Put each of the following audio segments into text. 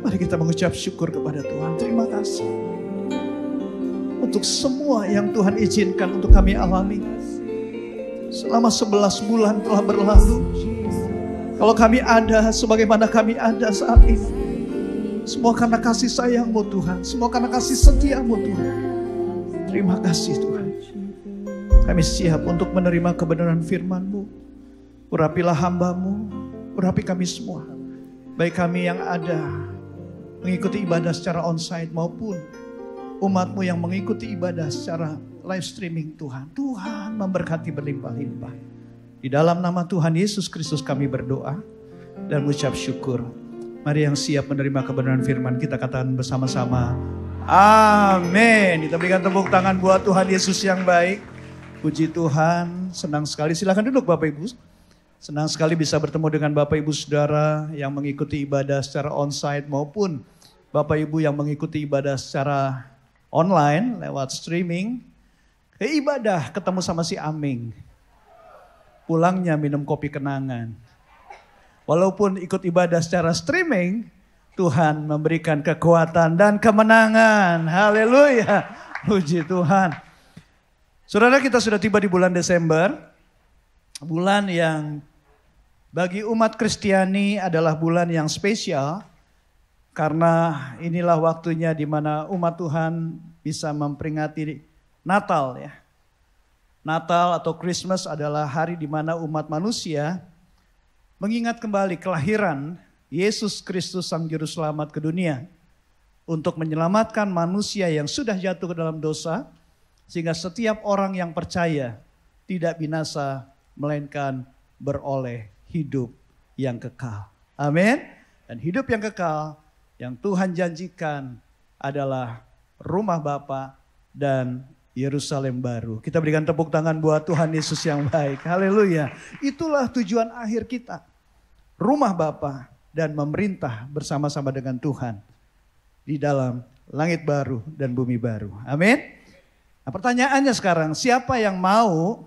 Mari kita mengucap syukur kepada Tuhan. Terima kasih untuk semua yang Tuhan izinkan untuk kami alami. Selama 11 bulan telah berlalu. Kalau kami ada sebagaimana kami ada saat ini, semua karena kasih sayang-Mu Tuhan. Semua karena kasih setia-Mu Tuhan. Terima kasih Tuhan. Kami siap untuk menerima kebenaran firman-Mu. Urapilah hamba-Mu, urapi kami semua. Baik kami yang ada mengikuti ibadah secara onsite maupun umat-Mu yang mengikuti ibadah secara live streaming Tuhan. Tuhan memberkati berlimpah-limpah. Di dalam nama Tuhan Yesus Kristus kami berdoa dan mengucap syukur. Mari yang siap menerima kebenaran firman kita katakan bersama-sama. Amin. Kita berikan tepuk tangan buat Tuhan Yesus yang baik. Puji Tuhan. Senang sekali. Silakan duduk Bapak Ibu. Senang sekali bisa bertemu dengan Bapak Ibu Saudara yang mengikuti ibadah secara onsite maupun Bapak Ibu yang mengikuti ibadah secara online lewat streaming. Ibadah ketemu sama si Aming. Pulangnya minum kopi kenangan. Walaupun ikut ibadah secara streaming, Tuhan memberikan kekuatan dan kemenangan. Haleluya. Puji Tuhan. Saudara, kita sudah tiba di bulan Desember. Bulan yang bagi umat Kristiani adalah bulan yang spesial. Karena inilah waktunya di mana umat Tuhan bisa memperingati Natal ya. Natal atau Christmas adalah hari di mana umat manusia mengingat kembali kelahiran Yesus Kristus Sang Juru Selamat ke dunia. Untuk menyelamatkan manusia yang sudah jatuh ke dalam dosa. Sehingga setiap orang yang percaya tidak binasa melainkan beroleh hidup yang kekal. Amin. Dan hidup yang kekal yang Tuhan janjikan adalah rumah Bapa dan Yerusalem baru. Kita berikan tepuk tangan buat Tuhan Yesus yang baik. Haleluya. Itulah tujuan akhir kita. Rumah Bapa dan memerintah bersama-sama dengan Tuhan. Di dalam langit baru dan bumi baru. Amin. Nah, pertanyaannya sekarang, siapa yang mau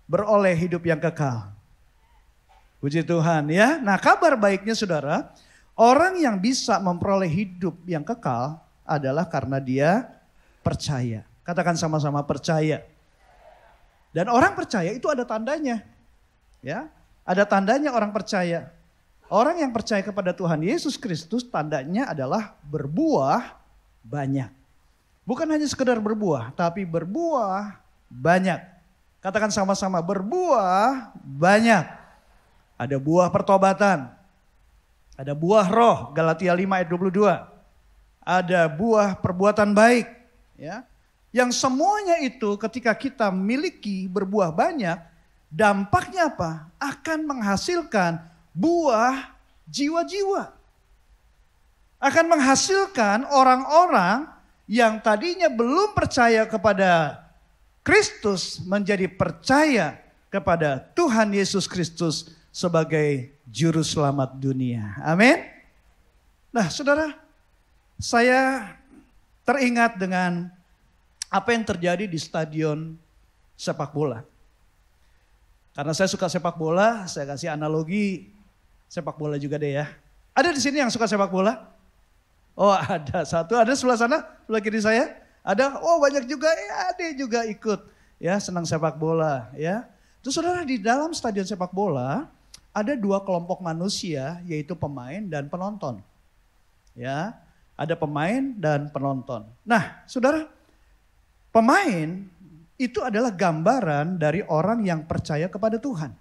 beroleh hidup yang kekal? Puji Tuhan ya. Nah, kabar baiknya saudara, orang yang bisa memperoleh hidup yang kekal adalah karena dia percaya. Katakan sama-sama percaya. Dan orang percaya itu ada tandanya. Ya, ada tandanya orang percaya. Orang yang percaya kepada Tuhan Yesus Kristus tandanya adalah berbuah banyak. Bukan hanya sekedar berbuah, tapi berbuah banyak. Katakan sama-sama berbuah banyak. Ada buah pertobatan. Ada buah roh, Galatia 5 ayat 22. Ada buah perbuatan baik. Ya. Yang semuanya itu ketika kita miliki berbuah banyak, dampaknya apa? Akan menghasilkan buah jiwa-jiwa. Akan menghasilkan orang-orang yang tadinya belum percaya kepada Kristus menjadi percaya kepada Tuhan Yesus Kristus sebagai juru selamat dunia. Amin. Nah, saudara, saya teringat dengan apa yang terjadi di stadion sepak bola. Karena saya suka sepak bola, saya kasih analogi sepak bola juga deh ya. Ada di sini yang suka sepak bola? Oh, ada satu, ada sebelah sana, sebelah kiri saya. Ada, oh banyak juga, ya ada juga ikut. Ya, senang sepak bola ya. Terus saudara, di dalam stadion sepak bola ada dua kelompok manusia, yaitu pemain dan penonton. Ya, ada pemain dan penonton. Nah, saudara, pemain itu adalah gambaran dari orang yang percaya kepada Tuhan.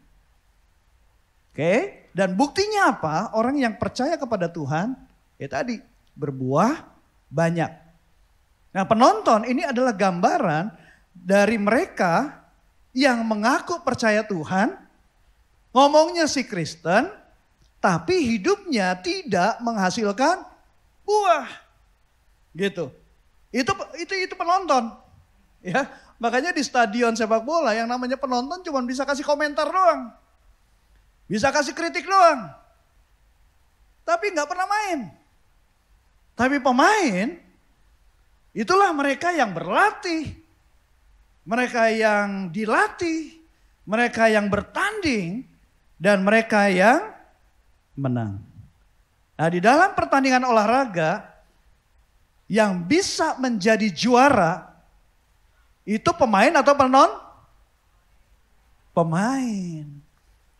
Oke, dan buktinya apa? Orang yang percaya kepada Tuhan, ya tadi berbuah banyak. Nah, penonton ini adalah gambaran dari mereka yang mengaku percaya Tuhan, ngomongnya si Kristen, tapi hidupnya tidak menghasilkan buah. Gitu. Itu penonton. Ya, makanya di stadion sepak bola yang namanya penonton cuma bisa kasih komentar doang. Bisa kasih kritik doang. Tapi nggak pernah main. Tapi pemain, itulah mereka yang berlatih. Mereka yang dilatih. Mereka yang bertanding. Dan mereka yang menang. Nah, di dalam pertandingan olahraga yang bisa menjadi juara itu pemain atau pemain.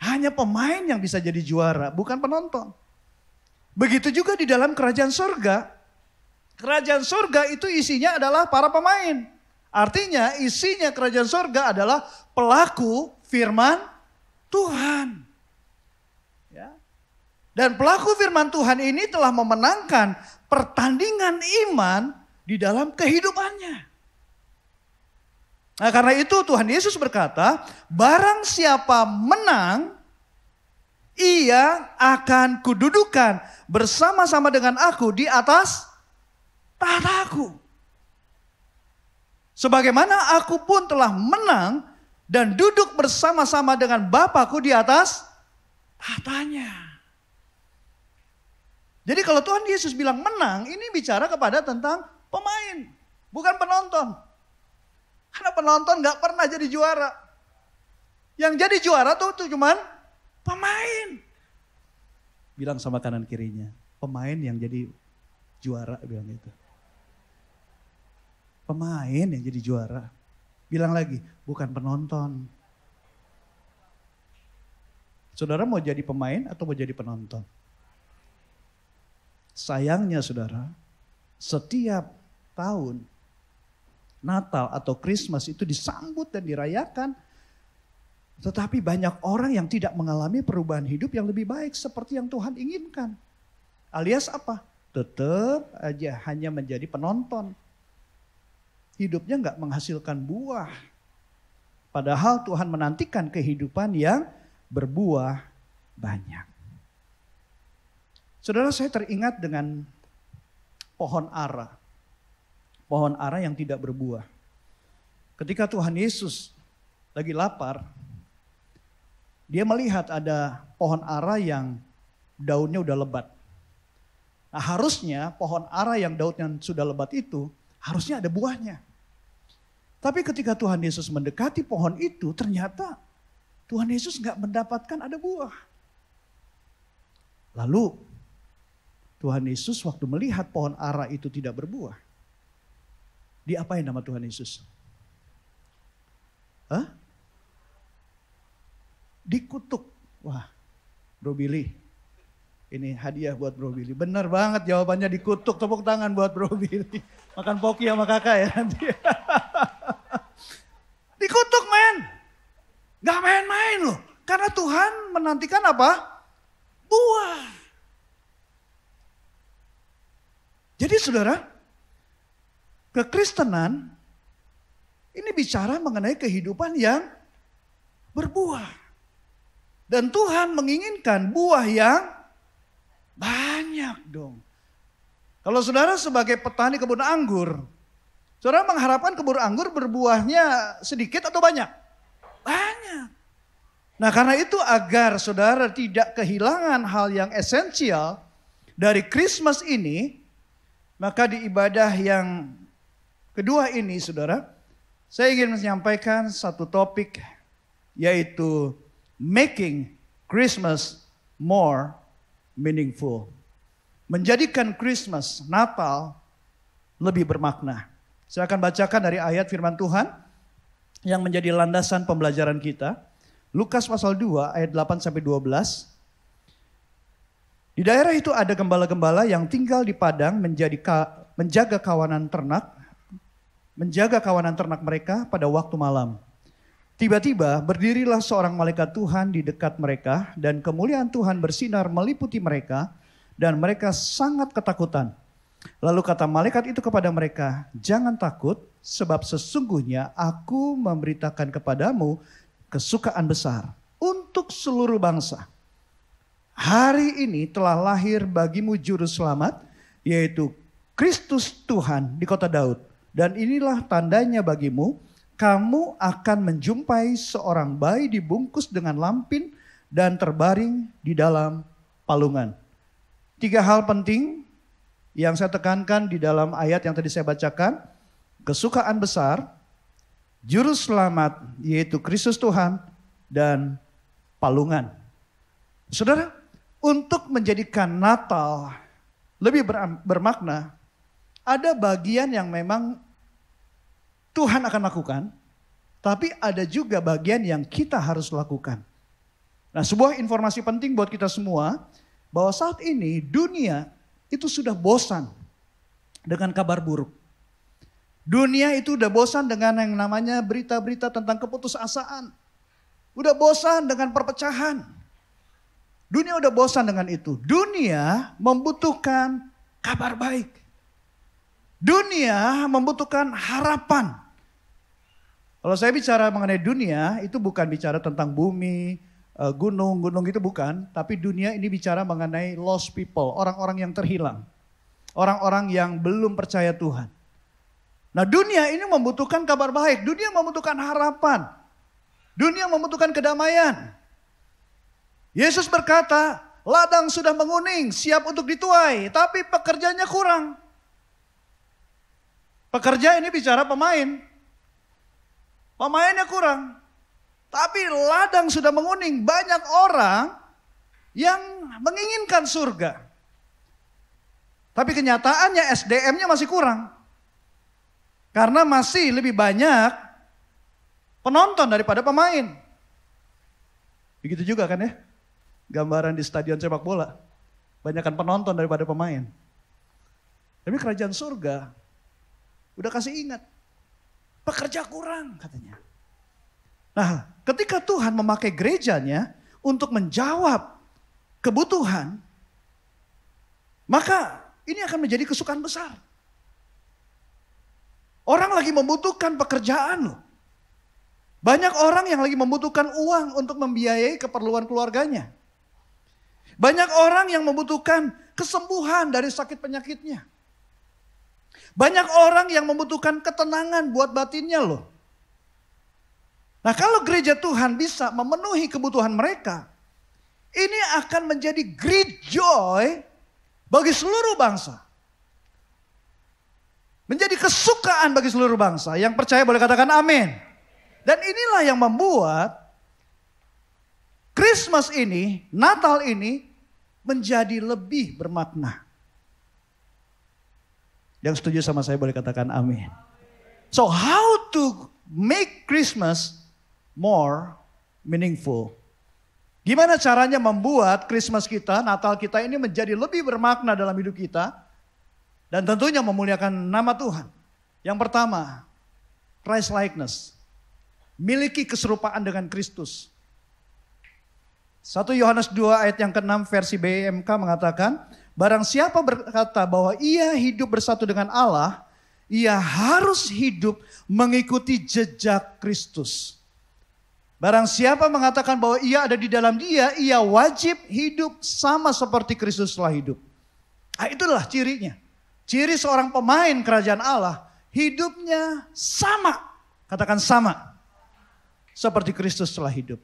Hanya pemain yang bisa jadi juara, bukan penonton. Begitu juga di dalam kerajaan surga. Kerajaan surga itu isinya adalah para pemain. Artinya isinya kerajaan surga adalah pelaku firman Tuhan. Ya. Dan pelaku firman Tuhan ini telah memenangkan pertandingan iman di dalam kehidupannya. Nah, karena itu Tuhan Yesus berkata, barang siapa menang, ia akan kududukan bersama-sama dengan aku di atas tahtaku. Sebagaimana aku pun telah menang dan duduk bersama-sama dengan Bapakku di atas tahtanya. Jadi kalau Tuhan Yesus bilang menang, ini bicara kepada tentang pemain, bukan penonton. Karena penonton gak pernah jadi juara. Yang jadi juara tuh cuman pemain. Bilang sama kanan kirinya, pemain yang jadi juara, bilang gitu. Pemain yang jadi juara. Bilang lagi, bukan penonton. Saudara mau jadi pemain atau mau jadi penonton? Sayangnya saudara, setiap tahun Natal atau Christmas itu disambut dan dirayakan. Tetapi banyak orang yang tidak mengalami perubahan hidup yang lebih baik seperti yang Tuhan inginkan. Alias apa? Tetap aja hanya menjadi penonton. Hidupnya nggak menghasilkan buah. Padahal Tuhan menantikan kehidupan yang berbuah banyak. Saudara, saya teringat dengan pohon ara. Pohon ara yang tidak berbuah. Ketika Tuhan Yesus lagi lapar, dia melihat ada pohon ara yang daunnya udah lebat. Nah, harusnya pohon ara yang daunnya sudah lebat itu harusnya ada buahnya. Tapi ketika Tuhan Yesus mendekati pohon itu, ternyata Tuhan Yesus gak mendapatkan ada buah. Lalu Tuhan Yesus waktu melihat pohon ara itu tidak berbuah, diapain nama Tuhan Yesus? Hah? Dikutuk. Wah, Bro Billy. Ini hadiah buat Bro Billy. Benar banget jawabannya, dikutuk. Tepuk tangan buat Bro Billy. Makan poki sama kakak ya nanti. Dikutuk men. Gak main-main loh. Karena Tuhan menantikan apa? Buah. Jadi saudara, kekristenan ini bicara mengenai kehidupan yang berbuah. Dan Tuhan menginginkan buah yang banyak dong. Kalau saudara sebagai petani kebun anggur, saudara mengharapkan kebun anggur berbuahnya sedikit atau banyak? Banyak. Nah, karena itu agar saudara tidak kehilangan hal yang esensial dari Christmas ini, maka di ibadah yang kedua ini saudara, saya ingin menyampaikan satu topik, yaitu making Christmas more meaningful. Menjadikan Christmas, Natal lebih bermakna. Saya akan bacakan dari ayat firman Tuhan yang menjadi landasan pembelajaran kita. Lukas pasal 2 ayat 8-12. Di daerah itu ada gembala-gembala yang tinggal di padang menjaga kawanan ternak mereka pada waktu malam. Tiba-tiba berdirilah seorang malaikat Tuhan di dekat mereka dan kemuliaan Tuhan bersinar meliputi mereka dan mereka sangat ketakutan. Lalu kata malaikat itu kepada mereka, "Jangan takut, sebab sesungguhnya aku memberitakan kepadamu kesukaan besar untuk seluruh bangsa. Hari ini telah lahir bagimu juru selamat, yaitu Kristus Tuhan di kota Daud. Dan inilah tandanya bagimu, kamu akan menjumpai seorang bayi dibungkus dengan lampin dan terbaring di dalam palungan." 3 hal penting yang saya tekankan di dalam ayat yang tadi saya bacakan. Kesukaan besar, juru selamat yaitu Kristus Tuhan, dan palungan. Saudara, untuk menjadikan Natal lebih bermakna, ada bagian yang memang Tuhan akan lakukan, tapi ada juga bagian yang kita harus lakukan. Nah, sebuah informasi penting buat kita semua, bahwa saat ini dunia itu sudah bosan dengan kabar buruk. Dunia itu udah bosan dengan yang namanya berita-berita tentang keputusasaan. Udah bosan dengan perpecahan. Dunia udah bosan dengan itu. Dunia membutuhkan kabar baik. Dunia membutuhkan harapan. Kalau saya bicara mengenai dunia, itu bukan bicara tentang bumi, gunung itu bukan. Tapi dunia ini bicara mengenai lost people, orang-orang yang terhilang. Orang-orang yang belum percaya Tuhan. Nah, dunia ini membutuhkan kabar baik. Dunia membutuhkan harapan. Dunia membutuhkan kedamaian. Yesus berkata, ladang sudah menguning, siap untuk dituai, tapi pekerjanya kurang. Pekerja ini bicara pemain. Pemainnya kurang. Tapi ladang sudah menguning, banyak orang yang menginginkan surga. Tapi kenyataannya SDM-nya masih kurang. Karena masih lebih banyak penonton daripada pemain. Begitu juga kan ya? Gambaran di stadion sepak bola. Banyakkan penonton daripada pemain. Tapi kerajaan surga udah kasih ingat. Pekerja kurang katanya. Nah, ketika Tuhan memakai gerejanya untuk menjawab kebutuhan, maka ini akan menjadi kesukaan besar. Orang lagi membutuhkan pekerjaan loh. Banyak orang yang lagi membutuhkan uang untuk membiayai keperluan keluarganya. Banyak orang yang membutuhkan kesembuhan dari sakit penyakitnya. Banyak orang yang membutuhkan ketenangan buat batinnya loh. Nah, kalau gereja Tuhan bisa memenuhi kebutuhan mereka, ini akan menjadi great joy bagi seluruh bangsa. Menjadi kesukaan bagi seluruh bangsa. Yang percaya boleh katakan amin. Dan inilah yang membuat Christmas ini, Natal ini menjadi lebih bermakna. Yang setuju sama saya boleh katakan amin. So how to make Christmas more meaningful? Gimana caranya membuat Christmas kita, Natal kita ini menjadi lebih bermakna dalam hidup kita. Dan tentunya memuliakan nama Tuhan. Yang pertama, Christ likeness. Miliki keserupaan dengan Kristus. 1 Yohanes 2 ayat yang ke-6 versi BMK mengatakan, barang siapa berkata bahwa ia hidup bersatu dengan Allah, ia harus hidup mengikuti jejak Kristus. Barang siapa mengatakan bahwa ia ada di dalam dia, ia wajib hidup sama seperti Kristus telah hidup. Nah, itulah cirinya. Ciri seorang pemain kerajaan Allah, hidupnya sama. Katakan sama. Seperti Kristus telah hidup.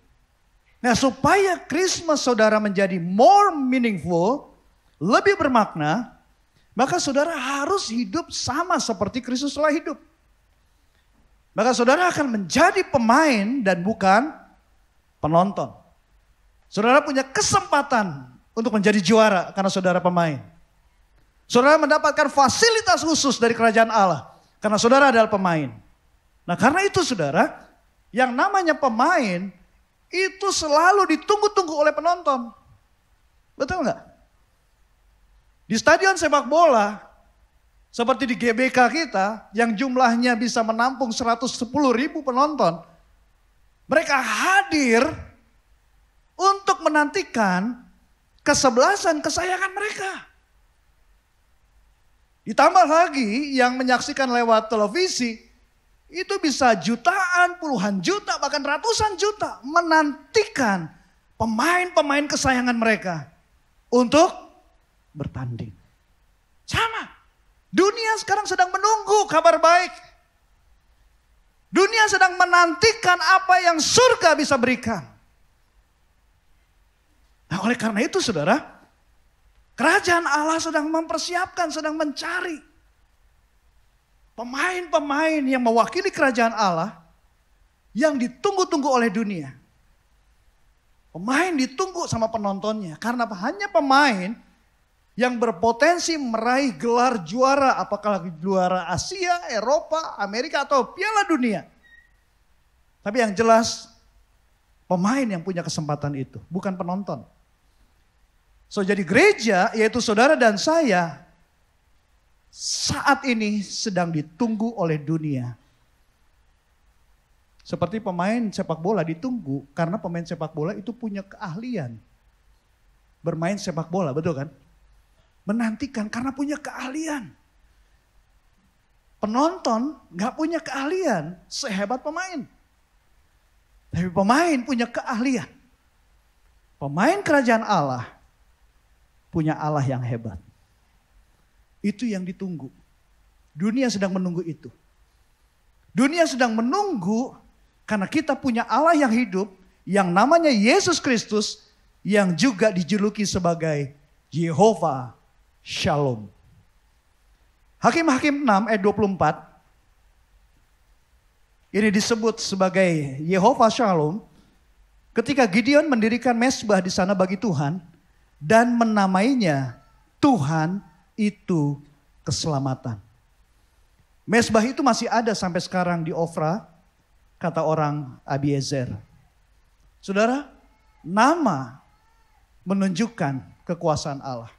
Nah, supaya Christmas saudara menjadi more meaningful, lebih bermakna, maka saudara harus hidup sama seperti Kristus telah hidup. Maka saudara akan menjadi pemain dan bukan penonton. Saudara punya kesempatan untuk menjadi juara karena saudara pemain. Saudara mendapatkan fasilitas khusus dari kerajaan Allah karena saudara adalah pemain. Nah, karena itu saudara, yang namanya pemain itu selalu ditunggu-tunggu oleh penonton. Betul nggak? Di stadion sepak bola, seperti di GBK kita, yang jumlahnya bisa menampung 110.000 penonton. Mereka hadir untuk menantikan kesebelasan kesayangan mereka. Ditambah lagi yang menyaksikan lewat televisi, itu bisa jutaan, puluhan juta, bahkan ratusan juta menantikan pemain-pemain kesayangan mereka untuk bertanding. Sama. Dunia sekarang sedang menunggu kabar baik. Dunia sedang menantikan apa yang surga bisa berikan. Nah, oleh karena itu saudara, kerajaan Allah sedang mempersiapkan, sedang mencari pemain-pemain yang mewakili kerajaan Allah yang ditunggu-tunggu oleh dunia. Pemain ditunggu sama penontonnya. Karena hanya pemain yang berpotensi meraih gelar juara. Apakah juara Asia, Eropa, Amerika, atau Piala Dunia. Tapi yang jelas pemain yang punya kesempatan itu. Bukan penonton. So jadi gereja yaitu saudara dan saya saat ini sedang ditunggu oleh dunia. Seperti pemain sepak bola ditunggu karena pemain sepak bola itu punya keahlian. Bermain sepak bola, betul kan? Menantikan karena punya keahlian. Penonton gak punya keahlian sehebat pemain. Tapi pemain punya keahlian. Pemain kerajaan Allah punya Allah yang hebat. Itu yang ditunggu. Dunia sedang menunggu itu. Dunia sedang menunggu karena kita punya Allah yang hidup, yang namanya Yesus Kristus, yang juga dijuluki sebagai Jehovah Shalom. Hakim-Hakim 6 ayat 24. Ini disebut sebagai Jehovah Shalom. Ketika Gideon mendirikan mezbah di sana bagi Tuhan dan menamainya Tuhan itu keselamatan. Mezbah itu masih ada sampai sekarang di Ofra, kata orang Abiezer. Saudara, nama menunjukkan kekuasaan Allah.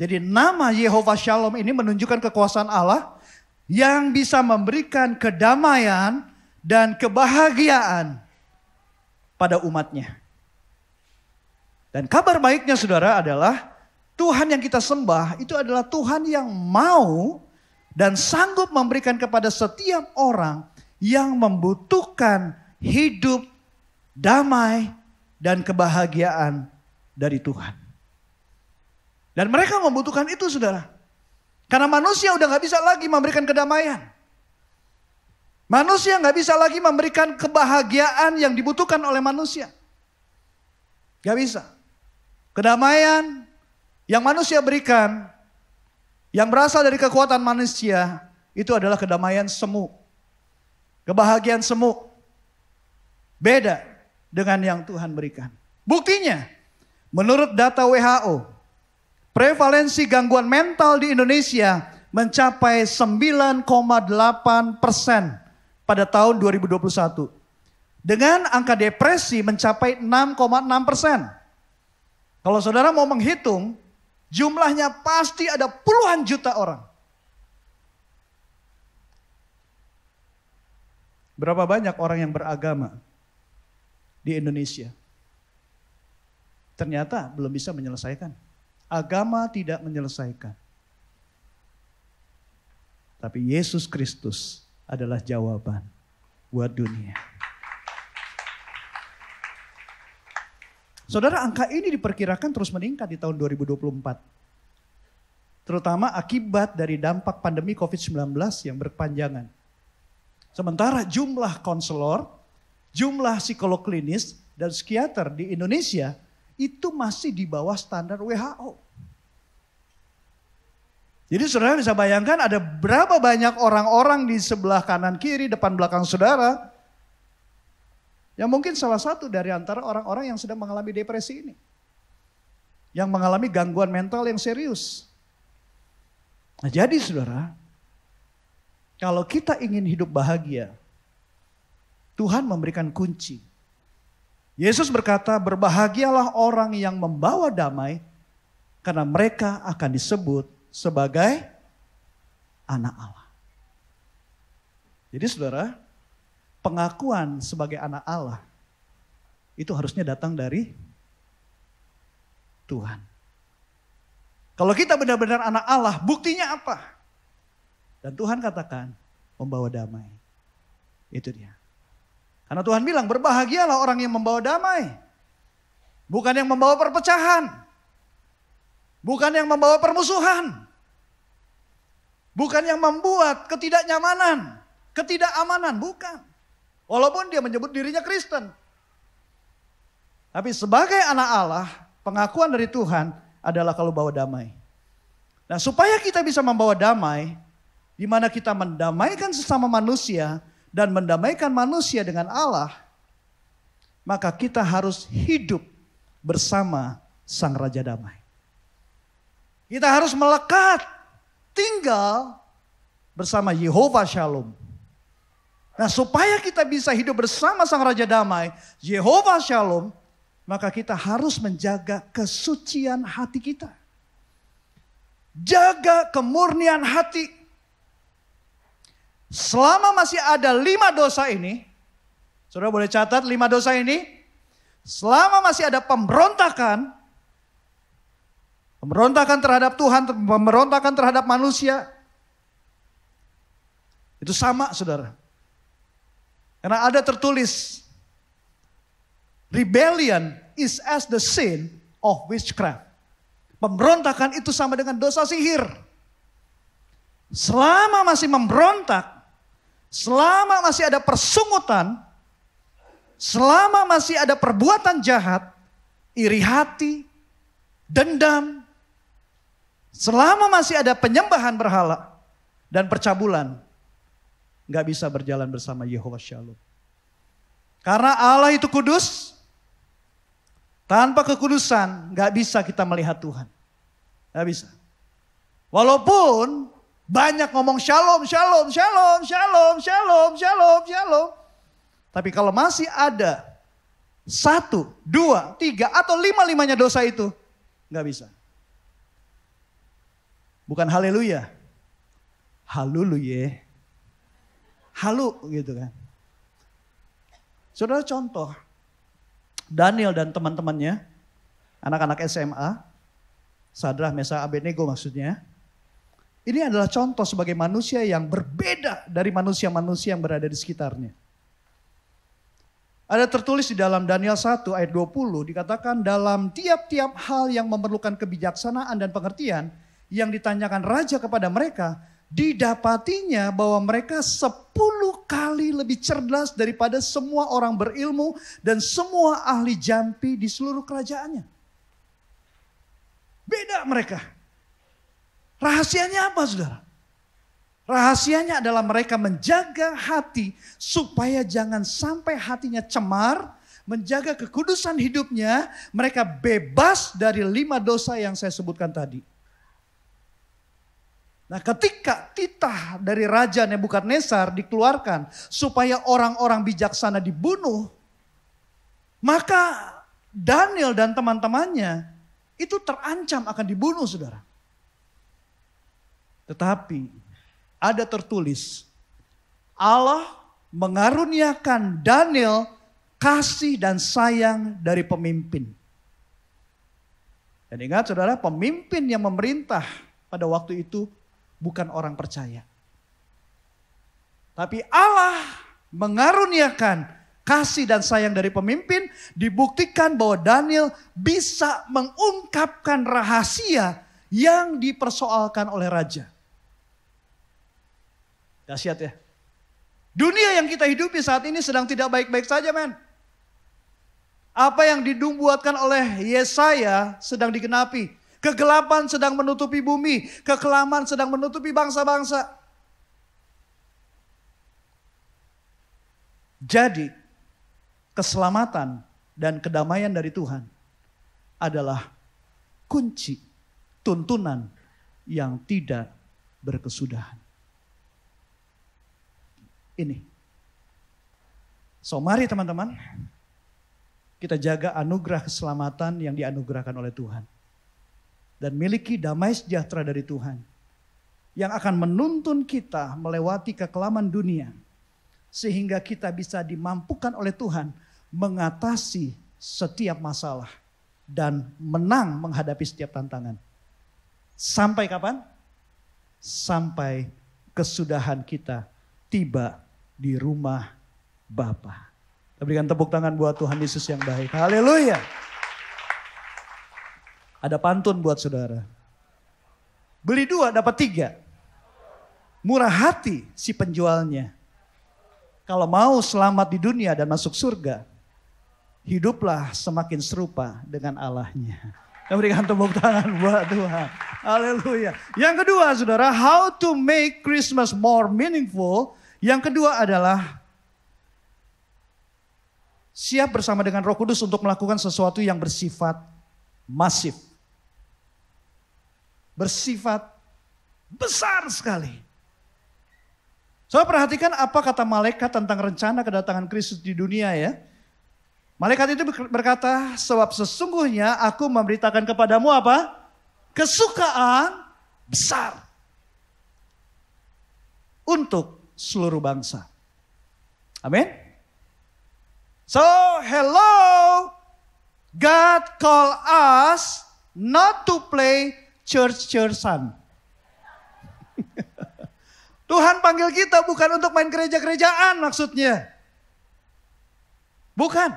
Jadi nama Jehovah Shalom ini menunjukkan kekuasaan Allah yang bisa memberikan kedamaian dan kebahagiaan pada umatnya. Dan kabar baiknya saudara adalah Tuhan yang kita sembah itu adalah Tuhan yang mau dan sanggup memberikan kepada setiap orang yang membutuhkan hidup damai dan kebahagiaan dari Tuhan. Dan mereka membutuhkan itu saudara. Karena manusia udah gak bisa lagi memberikan kedamaian. Manusia gak bisa lagi memberikan kebahagiaan yang dibutuhkan oleh manusia. Gak bisa. Kedamaian yang manusia berikan, yang berasal dari kekuatan manusia, itu adalah kedamaian semu. Kebahagiaan semu. Beda dengan yang Tuhan berikan. Buktinya, menurut data WHO, prevalensi gangguan mental di Indonesia mencapai 9,8% pada tahun 2021. Dengan angka depresi mencapai 6,6%. Kalau saudara mau menghitung, jumlahnya pasti ada puluhan juta orang. Berapa banyak orang yang beragama di Indonesia? Ternyata belum bisa menyelesaikan. Agama tidak menyelesaikan. Tapi Yesus Kristus adalah jawaban buat dunia. Saudara, angka ini diperkirakan terus meningkat di tahun 2024. Terutama akibat dari dampak pandemi COVID-19 yang berkepanjangan. Sementara jumlah konselor, jumlah psikolog klinis, dan psikiater di Indonesia itu masih di bawah standar WHO. Jadi saudara bisa bayangkan ada berapa banyak orang-orang di sebelah kanan kiri, depan belakang saudara, yang mungkin salah satu dari antara orang-orang yang sedang mengalami depresi ini. Yang mengalami gangguan mental yang serius. Nah jadi saudara, kalau kita ingin hidup bahagia, Tuhan memberikan kunci. Yesus berkata, berbahagialah orang yang membawa damai, karena mereka akan disebut sebagai anak Allah. Jadi saudara, pengakuan sebagai anak Allah itu harusnya datang dari Tuhan. Kalau kita benar-benar anak Allah, buktinya apa? Dan Tuhan katakan, membawa damai. Itu dia. Karena Tuhan bilang, berbahagialah orang yang membawa damai. Bukan yang membawa perpecahan. Bukan yang membawa permusuhan. Bukan yang membuat ketidaknyamanan, ketidakamanan, bukan. Walaupun dia menyebut dirinya Kristen. Tapi sebagai anak Allah, pengakuan dari Tuhan adalah kalau bawa damai. Nah supaya kita bisa membawa damai, di mana kita mendamaikan sesama manusia dan mendamaikan manusia dengan Allah, maka kita harus hidup bersama Sang Raja Damai. Kita harus melekat, tinggal bersama Yehova Shalom. Nah, supaya kita bisa hidup bersama Sang Raja Damai, Yehova Shalom, maka kita harus menjaga kesucian hati kita. Jaga kemurnian hati. Selama masih ada 5 dosa ini, saudara boleh catat 5 dosa ini, selama masih ada pemberontakan terhadap Tuhan, pemberontakan terhadap manusia, itu sama, saudara. Karena ada tertulis, rebellion is as the sin of witchcraft. Pemberontakan itu sama dengan dosa sihir. Selama masih memberontak, selama masih ada persungutan, selama masih ada perbuatan jahat, iri hati, dendam, selama masih ada penyembahan berhala dan percabulan, gak bisa berjalan bersama Yehova Shalom. Karena Allah itu kudus, tanpa kekudusan gak bisa kita melihat Tuhan. Gak bisa. Walaupun banyak ngomong shalom, shalom, shalom, shalom, shalom, shalom, shalom. Tapi kalau masih ada 1, 2, 3 atau 5-5-nya dosa itu, gak bisa. Bukan haleluya. Haleluya. Halu gitu kan. Saudara contoh, Daniel dan teman-temannya, anak-anak SMA, Sadrah, Mesah, Abednego maksudnya. Ini adalah contoh sebagai manusia yang berbeda dari manusia-manusia yang berada di sekitarnya. Ada tertulis di dalam Daniel 1 ayat 20, dikatakan dalam tiap-tiap hal yang memerlukan kebijaksanaan dan pengertian, yang ditanyakan raja kepada mereka, didapatinya bahwa mereka 10 kali lebih cerdas daripada semua orang berilmu dan semua ahli jampi di seluruh kerajaannya. Beda mereka. Rahasianya apa, saudara? Rahasianya adalah mereka menjaga hati supaya jangan sampai hatinya cemar, menjaga kekudusan hidupnya, mereka bebas dari 5 dosa yang saya sebutkan tadi. Nah, ketika titah dari Raja Nebukadnezar dikeluarkan supaya orang-orang bijaksana dibunuh, maka Daniel dan teman-temannya itu terancam akan dibunuh, saudara. Tetapi ada tertulis, Allah mengaruniakan Daniel kasih dan sayang dari pemimpin. Dan ingat saudara, pemimpin yang memerintah pada waktu itu bukan orang percaya. Tapi Allah mengaruniakan kasih dan sayang dari pemimpin, dibuktikan bahwa Daniel bisa mengungkapkan rahasia yang dipersoalkan oleh raja. Dahsyat ya. Dunia yang kita hidupi saat ini sedang tidak baik-baik saja, men. Apa yang dinubuatkan oleh Yesaya sedang digenapi. Kegelapan sedang menutupi bumi, kekelaman sedang menutupi bangsa-bangsa. Jadi, keselamatan dan kedamaian dari Tuhan adalah kunci tuntunan yang tidak berkesudahan. Ini. So mari teman-teman, kita jaga anugerah keselamatan yang dianugerahkan oleh Tuhan. Dan miliki damai sejahtera dari Tuhan. Yang akan menuntun kita melewati kekelaman dunia. Sehingga kita bisa dimampukan oleh Tuhan mengatasi setiap masalah. Dan menang menghadapi setiap tantangan. Sampai kapan? Sampai kesudahan kita tiba di rumah Bapa. Kita berikan tepuk tangan buat Tuhan Yesus yang baik. Haleluya. Ada pantun buat saudara. Beli 2 dapat 3. Murah hati si penjualnya. Kalau mau selamat di dunia dan masuk surga, hiduplah semakin serupa dengan Allahnya. Kita berikan tepuk tangan buat Tuhan. Haleluya. Yang kedua saudara, how to make Christmas more meaningful. Yang kedua adalah siap bersama dengan Roh Kudus untuk melakukan sesuatu yang bersifat masif. Bersifat besar sekali. So perhatikan apa kata malaikat tentang rencana kedatangan Kristus di dunia ya. Malaikat itu berkata, sebab sesungguhnya aku memberitakan kepadamu apa? Kesukaan besar. Untuk seluruh bangsa. Amin. So hello, God call us not to play church-churchan. Tuhan panggil kita bukan untuk main gereja-gerejaan maksudnya. Bukan.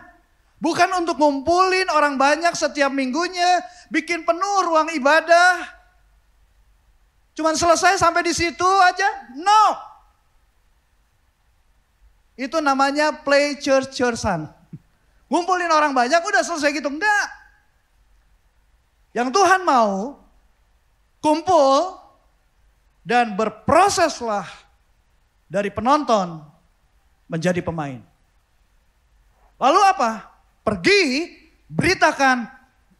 Bukan untuk ngumpulin orang banyak setiap minggunya. Bikin penuh ruang ibadah. Cuman selesai sampai di situ aja? No. Itu namanya play church-churchan. Ngumpulin orang banyak udah selesai gitu. Enggak. Yang Tuhan mau kumpul dan berproseslah dari penonton menjadi pemain. Lalu apa? Pergi beritakan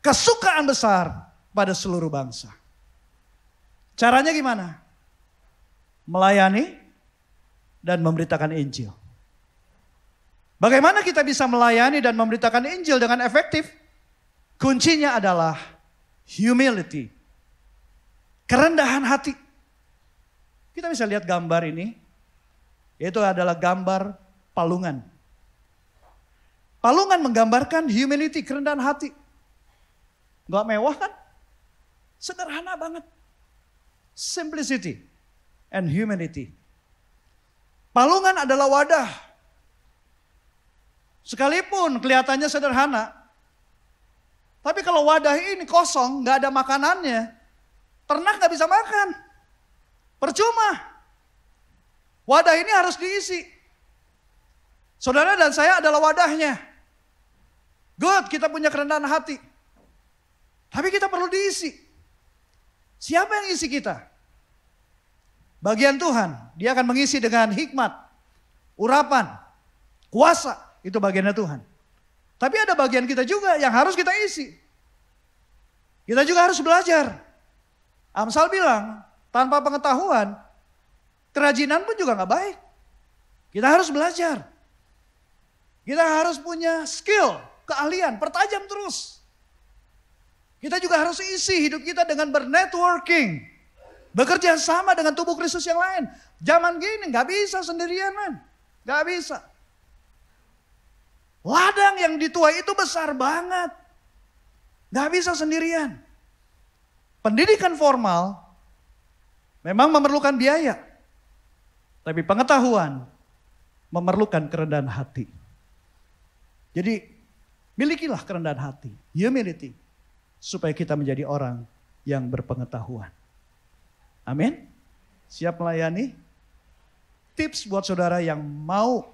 kesukaan besar pada seluruh bangsa. Caranya gimana? Melayani dan memberitakan Injil. Bagaimana kita bisa melayani dan memberitakan Injil dengan efektif? Kuncinya adalah humility. Kerendahan hati. Kita bisa lihat gambar ini. Yaitu adalah gambar palungan. Palungan menggambarkan humility, kerendahan hati. Gak mewah kan? Sederhana banget. Simplicity and humility. Palungan adalah wadah. Sekalipun kelihatannya sederhana. Tapi kalau wadah ini kosong, gak ada makanannya. Ternak gak bisa makan. Percuma. Wadah ini harus diisi. Saudara dan saya adalah wadahnya. Good, kita punya kerendahan hati. Tapi kita perlu diisi. Siapa yang isi kita? Bagian Tuhan. Dia akan mengisi dengan hikmat, urapan, kuasa. Itu bagiannya Tuhan. Tapi ada bagian kita juga yang harus kita isi. Kita juga harus belajar. Amsal bilang, tanpa pengetahuan, kerajinan pun juga gak baik. Kita harus belajar. Kita harus punya skill, keahlian, pertajam terus. Kita juga harus isi hidup kita dengan bernetworking. Bekerja sama dengan tubuh Kristus yang lain. Zaman gini gak bisa sendirian man. Gak bisa. Ladang yang dituai itu besar banget. Gak bisa sendirian. Pendidikan formal memang memerlukan biaya. Tapi pengetahuan memerlukan kerendahan hati. Jadi milikilah kerendahan hati, humility. Supaya kita menjadi orang yang berpengetahuan. Amin. Siap melayani? Tips buat saudara yang mau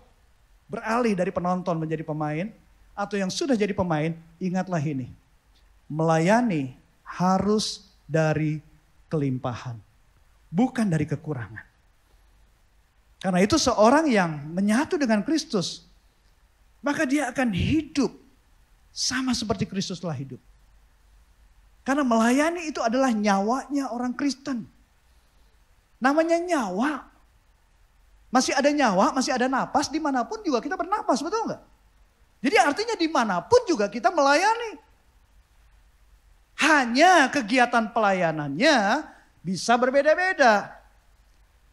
beralih dari penonton menjadi pemain. Atau yang sudah jadi pemain, ingatlah ini. Melayani harus dari kelimpahan. Bukan dari kekurangan. Karena itu seorang yang menyatu dengan Kristus, maka dia akan hidup sama seperti Kristus telah hidup. Karena melayani itu adalah nyawanya orang Kristen. Namanya nyawa. Masih ada nyawa, masih ada napas, dimanapun juga kita bernapas, betul nggak? Jadi artinya dimanapun juga kita melayani. Hanya kegiatan pelayanannya bisa berbeda-beda.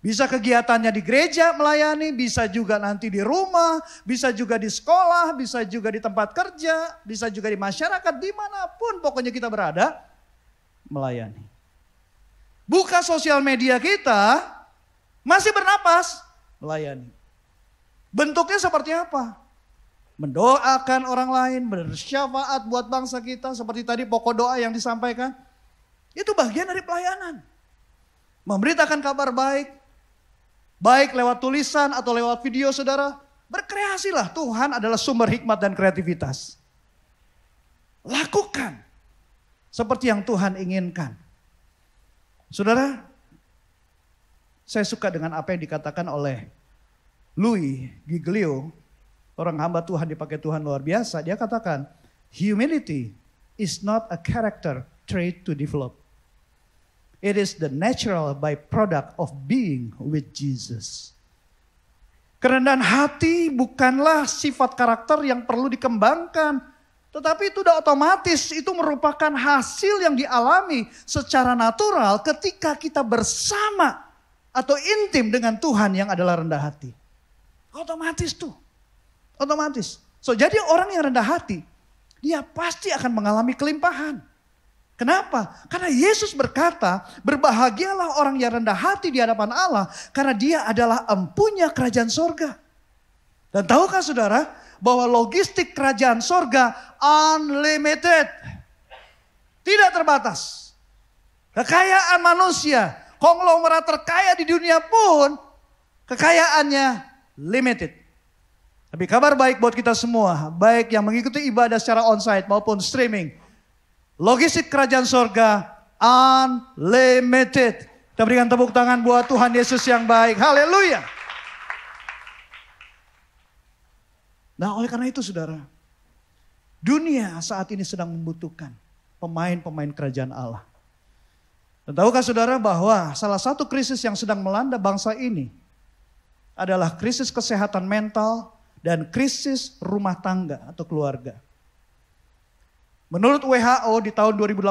Bisa kegiatannya di gereja melayani, bisa juga nanti di rumah, bisa juga di sekolah, bisa juga di tempat kerja, bisa juga di masyarakat, dimanapun pokoknya kita berada, melayani. Buka sosial media kita, masih bernapas, melayani. Bentuknya seperti apa? Mendoakan orang lain, bersyafaat buat bangsa kita, seperti tadi pokok doa yang disampaikan. Itu bagian dari pelayanan. Memberitakan kabar baik, baik lewat tulisan atau lewat video saudara, berkreasilah. Tuhan adalah sumber hikmat dan kreativitas. Lakukan seperti yang Tuhan inginkan. Saudara, saya suka dengan apa yang dikatakan oleh Louis Giglio Orang hamba Tuhan dipakai Tuhan luar biasa. Dia katakan, humility is not a character trait to develop. It is the natural byproduct of being with Jesus. Kerendahan hati bukanlah sifat karakter yang perlu dikembangkan. Tetapi itu udah otomatis, itu merupakan hasil yang dialami secara natural ketika kita bersama atau intim dengan Tuhan yang adalah rendah hati. Otomatis tuh. Otomatis. Jadi orang yang rendah hati, dia pasti akan mengalami kelimpahan. Kenapa? Karena Yesus berkata, berbahagialah orang yang rendah hati di hadapan Allah, karena dia adalah empunya kerajaan sorga. Dan tahukah saudara, bahwa logistik kerajaan sorga unlimited. Tidak terbatas. Kekayaan manusia, konglomerat terkaya di dunia pun, kekayaannya limited. Tapi kabar baik buat kita semua, baik yang mengikuti ibadah secara onsite maupun streaming. Logistik kerajaan sorga unlimited. Kita berikan tepuk tangan buat Tuhan Yesus yang baik. Haleluya. Nah oleh karena itu saudara, dunia saat ini sedang membutuhkan pemain-pemain kerajaan Allah. Dan tahukah saudara bahwa salah satu krisis yang sedang melanda bangsa ini adalah krisis kesehatan mental dan krisis rumah tangga atau keluarga. Menurut WHO di tahun 2018,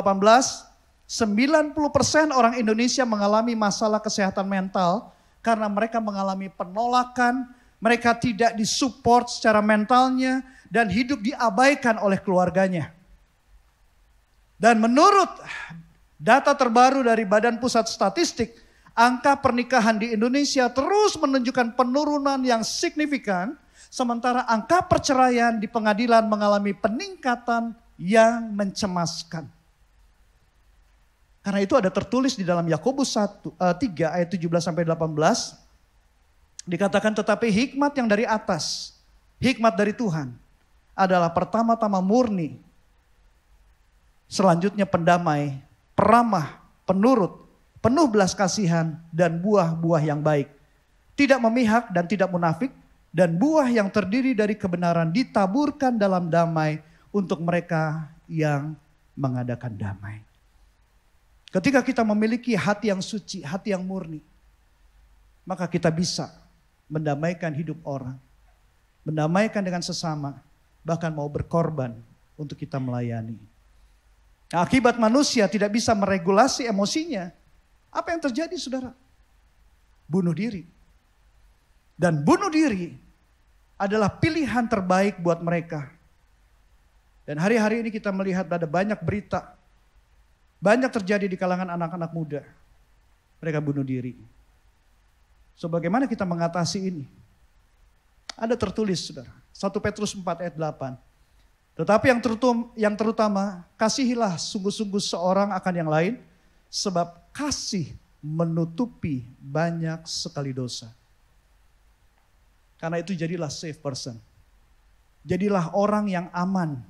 90% orang Indonesia mengalami masalah kesehatan mental karena mereka mengalami penolakan, mereka tidak disupport secara mentalnya dan hidup diabaikan oleh keluarganya. Dan menurut data terbaru dari Badan Pusat Statistik, angka pernikahan di Indonesia terus menunjukkan penurunan yang signifikan. Sementara angka perceraian di pengadilan mengalami peningkatan yang mencemaskan. Karena itu ada tertulis di dalam Yakobus 3 ayat 17-18. Dikatakan tetapi hikmat yang dari atas, hikmat dari Tuhan adalah pertama-tama murni. Selanjutnya pendamai, peramah, penurut, penuh belas kasihan dan buah-buah yang baik. Tidak memihak dan tidak munafik. Dan buah yang terdiri dari kebenaran ditaburkan dalam damai untuk mereka yang mengadakan damai. Ketika kita memiliki hati yang suci, hati yang murni, maka kita bisa mendamaikan hidup orang. Mendamaikan dengan sesama, bahkan mau berkorban untuk kita melayani. Nah, akibat manusia tidak bisa meregulasi emosinya. Apa yang terjadi saudara? Bunuh diri. Dan bunuh diri adalah pilihan terbaik buat mereka. Dan hari-hari ini kita melihat ada banyak berita. Banyak terjadi di kalangan anak-anak muda. Mereka bunuh diri. So bagaimana kita mengatasi ini? Ada tertulis saudara. 1 Petrus 4 ayat 8. Tetapi yang terutama kasihilah sungguh-sungguh seorang akan yang lain. Sebab kasih menutupi banyak sekali dosa. Karena itu jadilah safe person. Jadilah orang yang aman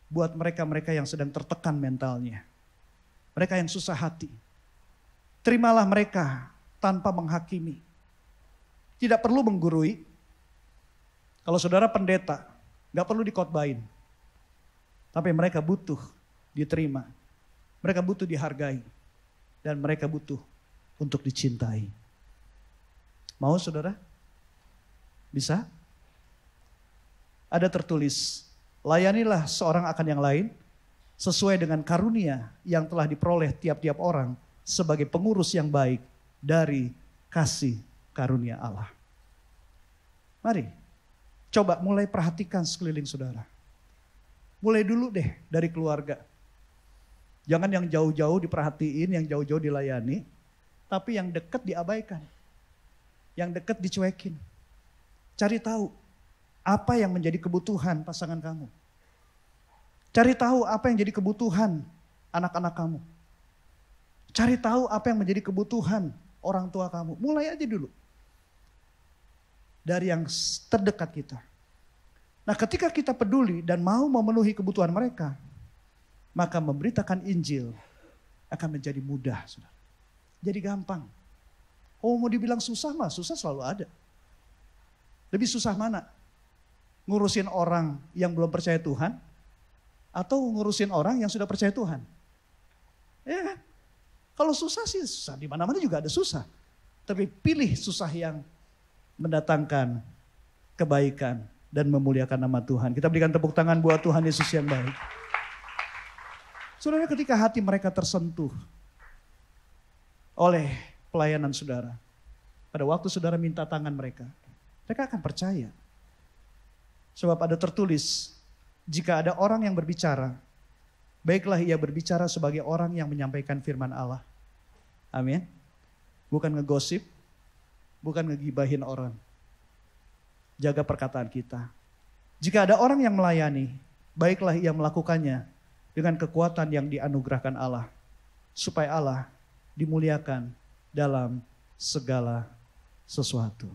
buat mereka-mereka yang sedang tertekan mentalnya. Mereka yang susah hati. Terimalah mereka tanpa menghakimi. Tidak perlu menggurui. Kalau saudara pendeta, gak perlu dikotbain. Tapi mereka butuh diterima. Mereka butuh dihargai. Dan mereka butuh untuk dicintai. Mau saudara? Bisa? Ada tertulis, layanilah seorang akan yang lain sesuai dengan karunia yang telah diperoleh tiap-tiap orang sebagai pengurus yang baik dari kasih karunia Allah. Mari, coba mulai perhatikan sekeliling saudara. Mulai dulu deh dari keluarga. Jangan yang jauh-jauh diperhatiin, yang jauh-jauh dilayani, tapi yang dekat diabaikan. Yang dekat dicuekin. Cari tahu apa yang menjadi kebutuhan pasangan kamu. Cari tahu apa yang jadi kebutuhan anak-anak kamu. Cari tahu apa yang menjadi kebutuhan orang tua kamu. Mulai aja dulu. Dari yang terdekat kita. Nah ketika kita peduli dan mau memenuhi kebutuhan mereka, maka memberitakan Injil akan menjadi mudah. Saudara. Jadi gampang. Oh mau dibilang susah mah, susah selalu ada. Lebih susah mana? ngurusin orang yang belum percaya Tuhan atau ngurusin orang yang sudah percaya Tuhan? Ya kan? Kalau susah sih susah, di mana-mana juga ada susah. Tapi pilih susah yang mendatangkan kebaikan dan memuliakan nama Tuhan. Kita berikan tepuk tangan buat Tuhan Yesus yang baik. Saudara, ketika hati mereka tersentuh oleh pelayanan saudara, pada waktu saudara minta tangan mereka akan percaya. Sebab ada tertulis, jika ada orang yang berbicara, baiklah ia berbicara sebagai orang yang menyampaikan firman Allah. Amin. Bukan ngegosip, bukan ngegibahin orang. Jaga perkataan kita. Jika ada orang yang melayani, baiklah ia melakukannya dengan kekuatan yang dianugerahkan Allah. Supaya Allah dimuliakan dalam segala sesuatu.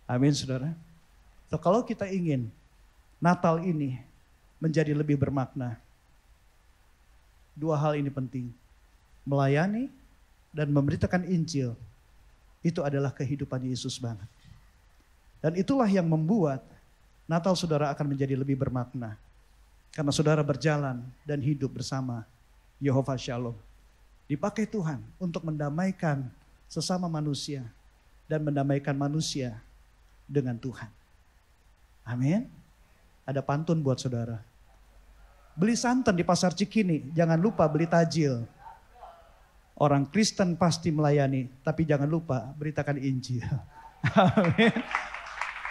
Amin, saudara. So, kalau kita ingin Natal ini menjadi lebih bermakna, dua hal ini penting. Melayani dan memberitakan Injil, itu adalah kehidupan Yesus banget. Dan itulah yang membuat Natal saudara akan menjadi lebih bermakna. Karena saudara berjalan dan hidup bersama Yehova Shalom. Dipakai Tuhan untuk mendamaikan sesama manusia dan mendamaikan manusia dengan Tuhan. Amin. Ada pantun buat saudara. Beli santan di pasar Cikini, jangan lupa beli tajil. Orang Kristen pasti melayani, tapi jangan lupa beritakan Injil. Amin.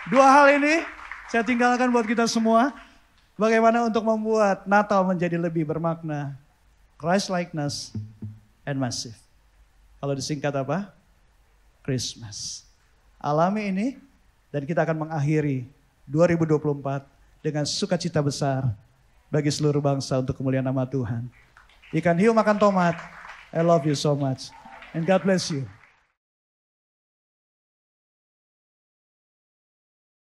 Dua hal ini saya tinggalkan buat kita semua. Bagaimana untuk membuat Natal menjadi lebih bermakna. Christ likeness and massive. Kalau disingkat apa? Christmas. Alami ini dan kita akan mengakhiri 2024 dengan sukacita besar bagi seluruh bangsa untuk kemuliaan nama Tuhan. Ikan hiu makan tomat. I love you so much. And God bless you.